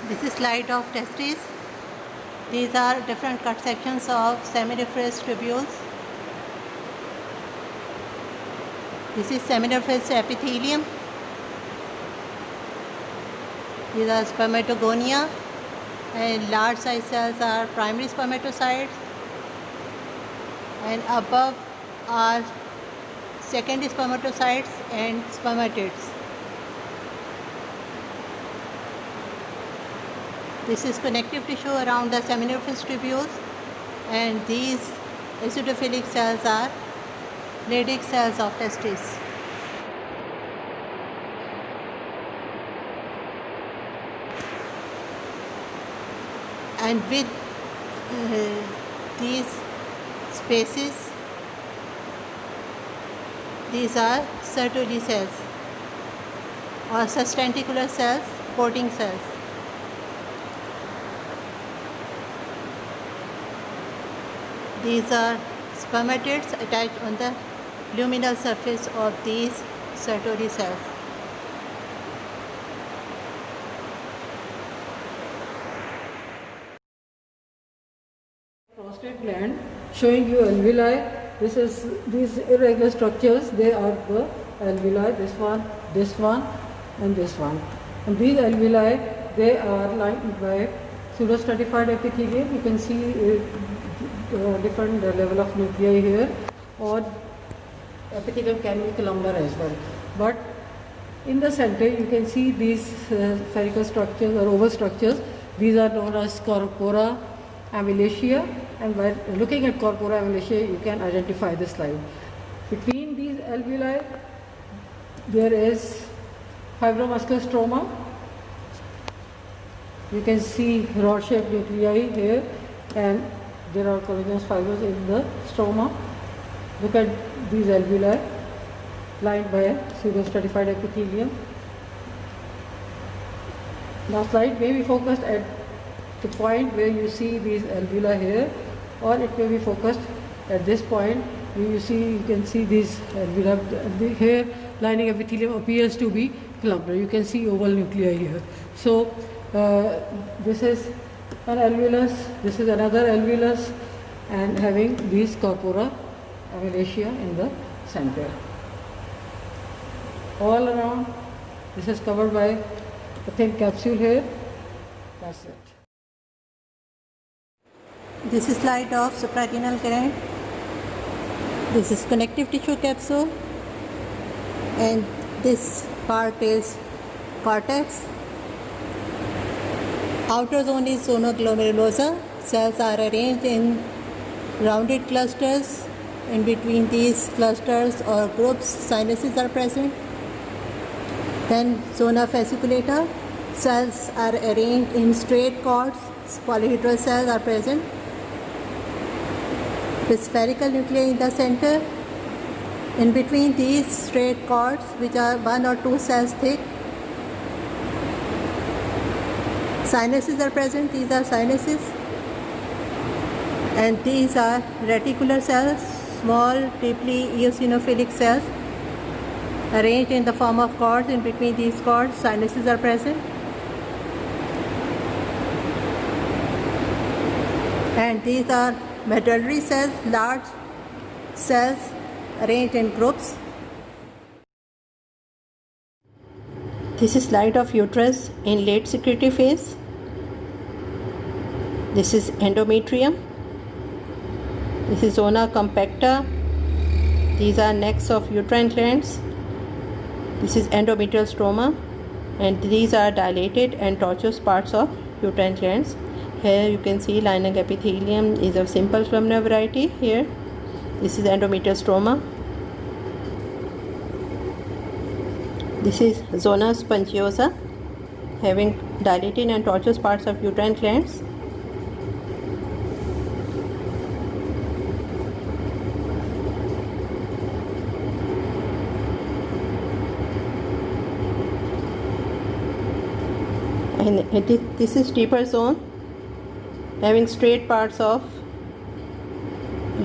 This is slide of testes. These are different cut sections of seminiferous tubules. This is seminiferous epithelium. These are spermatogonia, and large size cells are primary spermatocytes, and above are secondary spermatocytes and spermatids. This is connective tissue around the seminiferous tubules, and these acidophilic cells are Leydig cells of testes. And with these spaces, these are Sertoli cells or sustentacular cells, coating cells. These are spermatids attached on the luminal surface of these Sertoli cells. Prostate gland showing you alveoli. These irregular structures, they are the alveoli, this one and this one. And these alveoli, they are lined by pseudostratified epithelium. You can see different level of nuclei here, or epithelium can be columnar as well. But in the center you can see these spherical structures or oval structures. These are known as corpora amylacea, and by looking at corpora amylacea you can identify this line. Between these alveoli there is fibromuscular stroma. You can see rod-shaped nuclei here, and there are collagenous fibers in the stroma. Look at these alveoli lined by a pseudostratified epithelium. Now slide may be focused at the point where you see these alveoli here, or it may be focused at this point where you can see these alveoli. The hair lining epithelium appears to be columnar. You can see oval nuclei here. So this is an alveolus, this is another alveolus, and having these corpora amylacea in the center. All around this is covered by a thin capsule here. That's it. This is slide of suprarenal gland. This is connective tissue capsule, and this part is cortex. Outer zone is zona glomerulosa. Cells are arranged in rounded clusters. In between these clusters or groups, sinuses are present. Then zona fasciculata. Cells are arranged in straight cords. Polyhedral cells are present. The spherical nuclei in the center. In between these straight cords, which are 1 or 2 cells thick, sinuses are present. These are sinuses, and these are reticular cells, small, deeply eosinophilic cells arranged in the form of cords. In between these cords, sinuses are present. And these are medullary cells, large cells arranged in groups. This is slide of uterus in late secretory phase. This is endometrium. This is zona compacta. These are necks of uterine glands. This is endometrial stroma, and these are dilated and tortuous parts of uterine glands. Here you can see lining epithelium is of simple columnar variety. Here, this is endometrial stroma. This is zona spongiosa, having dilated and tortuous parts of uterine glands. And this is deeper zone, having straight parts of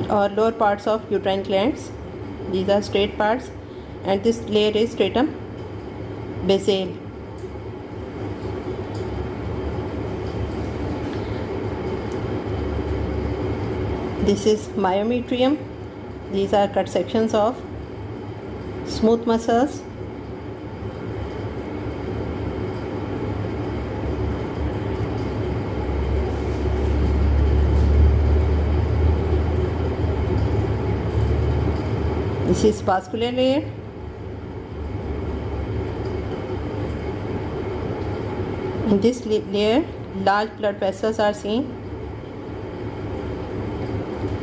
or lower parts of uterine glands. These are straight parts, and this layer is stratum basale. This is myometrium. These are cut sections of smooth muscles. This is vascular layer. In this layer, large blood vessels are seen.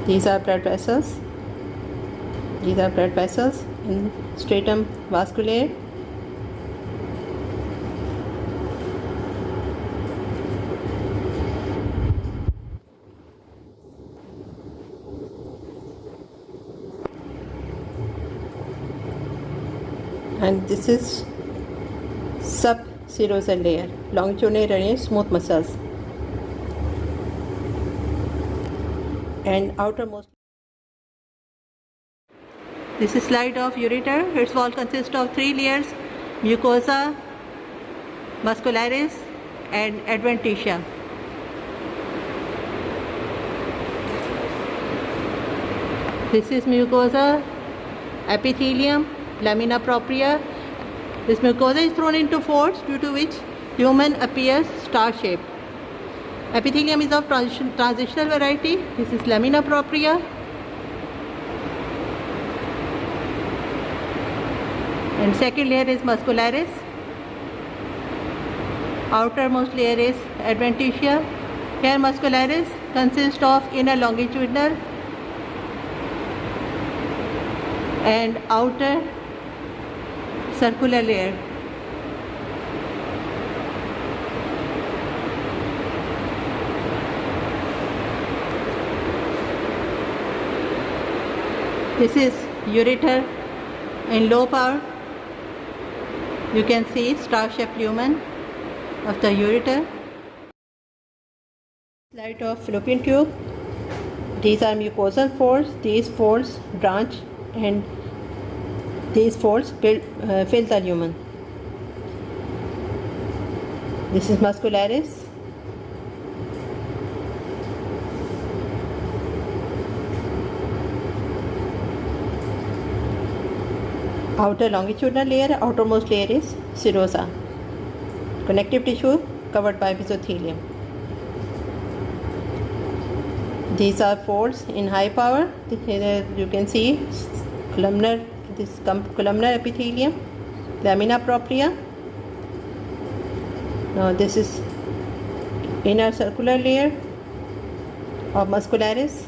These are blood vessels. These are blood vessels in stratum vasculaire. And this is subserosal layer, longitudinally arranged smooth muscles. And outermost. This is slide of ureter. Its wall consists of 3 layers: mucosa, muscularis, and adventitia. This is mucosa, epithelium, lamina propria. This mucosa is thrown into folds, due to which lumen appears star-shaped. Epithelium is of transitional variety. This is lamina propria. And second layer is muscularis. Outermost layer is adventitia. Here muscularis consists of inner longitudinal and outer circular layer. This is ureter in low power. You can see star-shaped lumen of the ureter. Slide of fallopian tube. These are mucosal folds. These folds branch and these folds fill the lumen. This is muscularis. Outer longitudinal layer, outermost layer is serosa. Connective tissue covered by mesothelium. These are folds in high power. Here you can see columnar epithelium, lamina propria. Now this is inner circular layer of muscularis,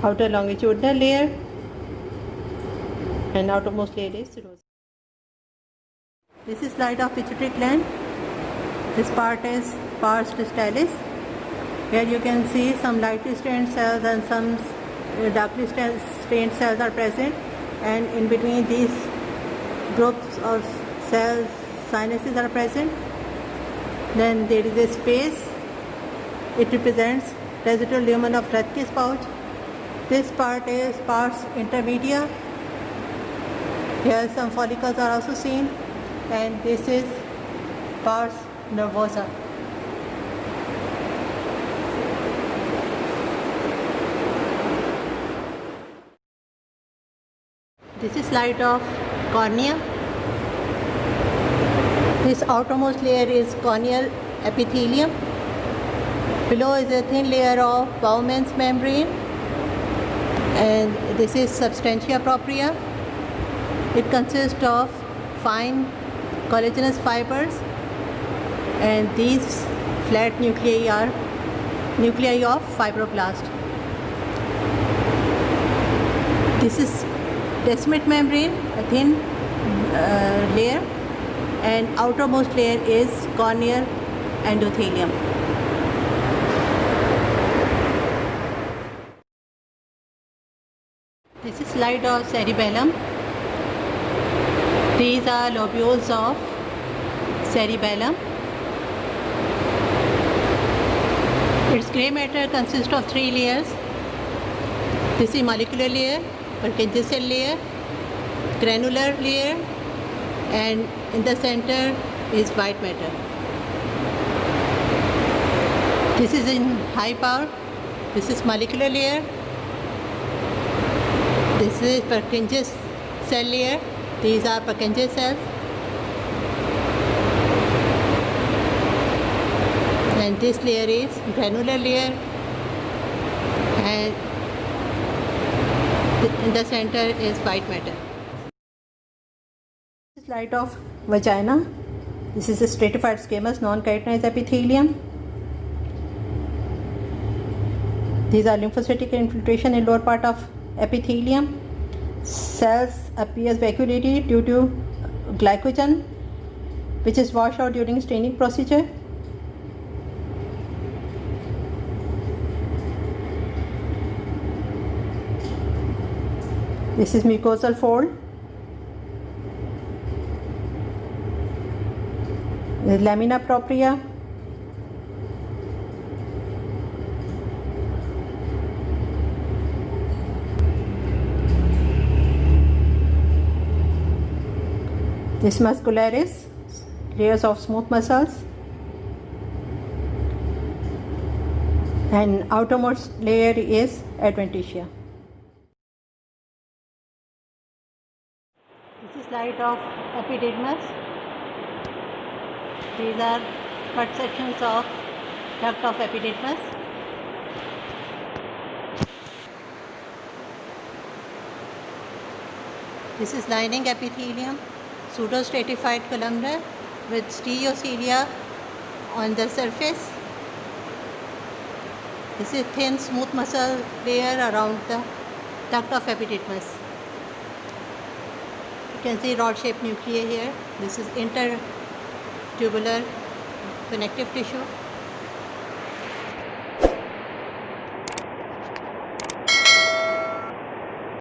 outer longitudinal layer, and outermost layer is serosa. This is slide of pituitary gland. This part is pars distalis. Here you can see some lightly stained cells and some darkly stained cells are present, and in between these groups of cells, sinuses are present. Then there is a space. It represents residual lumen of Rathke's pouch. This part is pars intermedia. Here some follicles are also seen, and this is pars nervosa. This is slide of cornea. This outermost layer is corneal epithelium. Below is a thin layer of Bowman's membrane, and this is substantia propria. It consists of fine collagenous fibers, and these flat nuclei are nuclei of fibroblast. This is descemet membrane, a thin layer, and outermost layer is corneal endothelium. This is slide of cerebellum. These are lobules of cerebellum. Its grey matter consists of 3 layers. This is molecular layer, Purkinje cell layer, granular layer, and in the center is white matter. This is in high power. This is molecular layer. This is Purkinje's cell layer. These are Purkinje cells. And this layer is granular layer. And in the center is white matter. This is light of vagina. This is a stratified squamous non-keratinized epithelium. These are lymphocytic infiltration in lower part of epithelium. Cells appears vacuolated due to glycogen, which is washed out during staining procedure. This is mucosal fold. This is lamina propria. This muscularis, layers of smooth muscles, and outermost layer is adventitia. This is light of epidermis. These are cut sections of duct of epidermis. This is lining epithelium, pseudostratified columnar with stereocilia on the surface. This is thin smooth muscle layer around the duct of epidermis. You can see rod-shaped nuclei here. This is intertubular connective tissue.